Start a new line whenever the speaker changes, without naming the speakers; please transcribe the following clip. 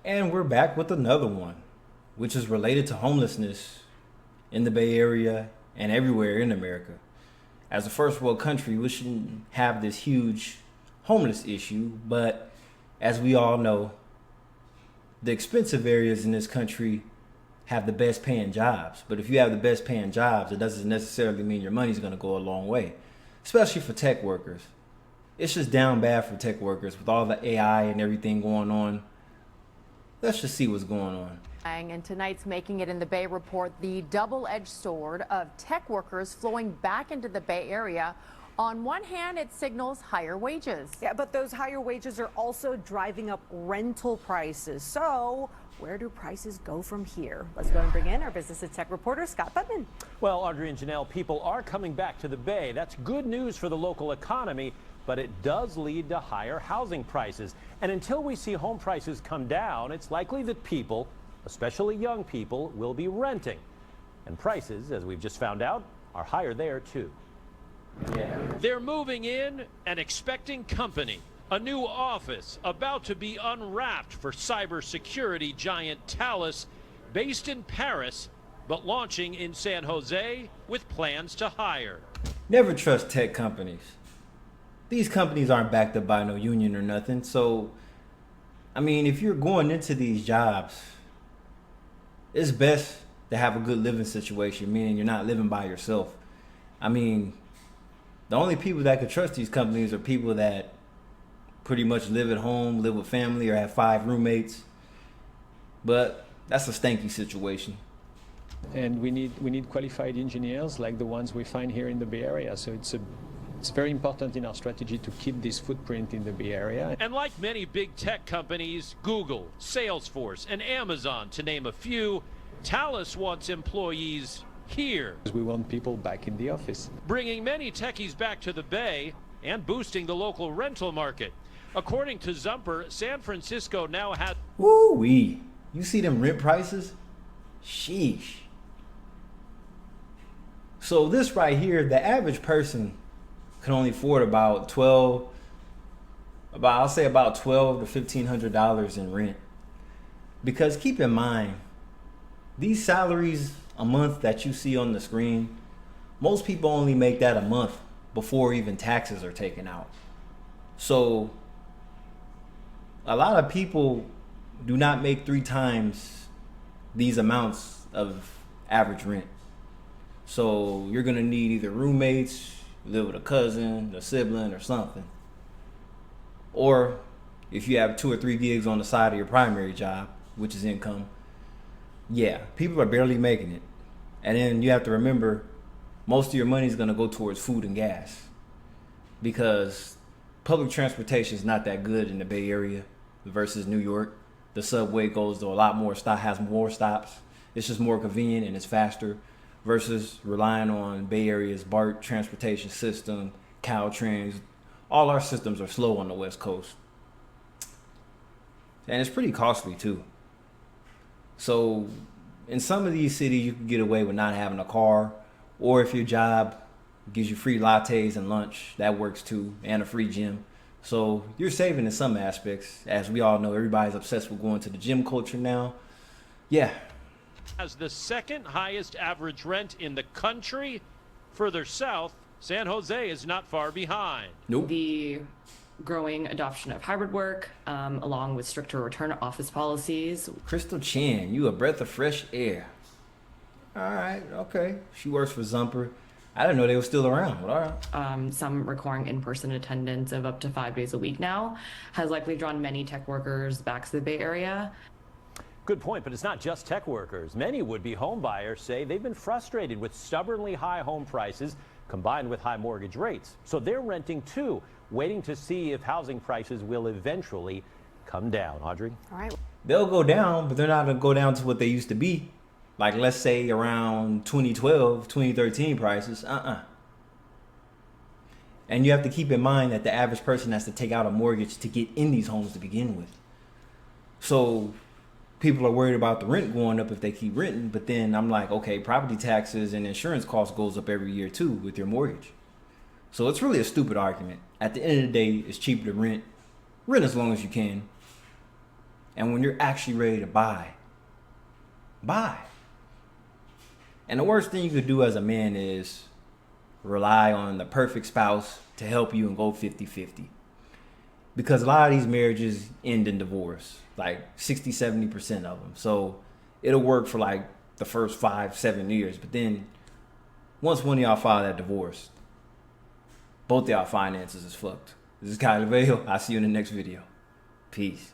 And we're back with another one, which is related to homelessness in the Bay Area and everywhere in America. As a first world country, we shouldn't have this huge homeless issue, but as we all know, the expensive areas in this country have the best paying jobs. But if you have the best paying jobs, it doesn't necessarily mean your money's going to go a long way, especially for tech workers. It's just down bad for tech workers with all the AI and everything going on. Let's just see what's going on.
And tonight's Making It in the Bay report, the double-edged sword of tech workers flowing back into the Bay Area. On one hand, it signals higher wages.
Yeah, but those higher wages are also driving up rental prices. So where do prices go from here? Let's go and bring in our business and tech reporter, Scott Butman.
Well, Audrey and Janelle, people are coming back to the Bay. That's good news for the local economy, but it does lead to higher housing prices. And until we see home prices come down, it's likely that people, especially young people, will be renting. And prices, as we've just found out, are higher there too.
They're moving in and expecting company. A new office about to be unwrapped for cybersecurity giant Thales, based in Paris, but launching in San Jose with plans to hire.
Never trust tech companies. These companies aren't backed up by no union or nothing. So, I mean, if you're going into these jobs, it's best to have a good living situation, meaning you're not living by yourself. I mean, the only people that could trust these companies are people that pretty much live at home, live with family, or have 5 roommates. But that's a stanky situation.
And we need qualified engineers like the ones we find here in the Bay Area. So it's very important in our strategy to keep this footprint in the Bay Area.
And like many big tech companies, Google, Salesforce, and Amazon, to name a few, Thales wants employees here.
We want people back in the office.
Bringing many techies back to the Bay and boosting the local rental market. According to Zumper, San Francisco now has...
Woo-wee. You see them rent prices? Sheesh. So this right here, the average person can only afford about $12 to $1,500 in rent. Because keep in mind, these salaries a month that you see on the screen, most people only make that a month before even taxes are taken out. So a lot of people do not make 3 times these amounts of average rent. So you're gonna need either roommates, live with a cousin, a sibling, or something. Or if you have 2 or 3 gigs on the side of your primary job, which is income, yeah, people are barely making it. And then you have to remember, most of your money is gonna go towards food and gas, because public transportation is not that good in the Bay Area versus New York. The subway goes to a lot more has more stops. It's just more convenient and it's faster versus relying on Bay Area's BART transportation system, Caltrans. All our systems are slow on the West Coast. And it's pretty costly too. So in some of these cities, you can get away with not having a car, or if your job gives you free lattes and lunch, that works too, and a free gym. So you're saving in some aspects. As we all know, everybody's obsessed with going to the gym culture now. Yeah.
Has the second highest average rent in the country. Further south, San Jose is not far behind.
Nope.
The growing adoption of hybrid work, along with stricter return to office policies.
Crystal Chan, you a breath of fresh air. All right, okay. She works for Zumper. I didn't know they were still around, but all right.
Some requiring in-person attendance of up to 5 days a week now has likely drawn many tech workers back to the Bay Area.
Good point, but it's not just tech workers. Many would-be home buyers say they've been frustrated with stubbornly high home prices combined with high mortgage rates. So they're renting too, waiting to see if housing prices will eventually come down. Audrey?
All right.
They'll go down, but they're not going to go down to what they used to be. Like, let's say around 2012, 2013 prices. And you have to keep in mind that the average person has to take out a mortgage to get in these homes to begin with. So people are worried about the rent going up if they keep renting. But then I'm like, okay, property taxes and insurance costs goes up every year too with your mortgage. So it's really a stupid argument. At the end of the day, it's cheaper to rent as long as you can. And when you're actually ready to buy. And the worst thing you could do as a man is rely on the perfect spouse to help you and go 50-50. Because a lot of these marriages end in divorce, like 60-70% of them. So it'll work for like the first 5-7 years. But then once one of y'all file that divorce, both of y'all finances is fucked. This is Kyle Vale. I'll see you in the next video. Peace.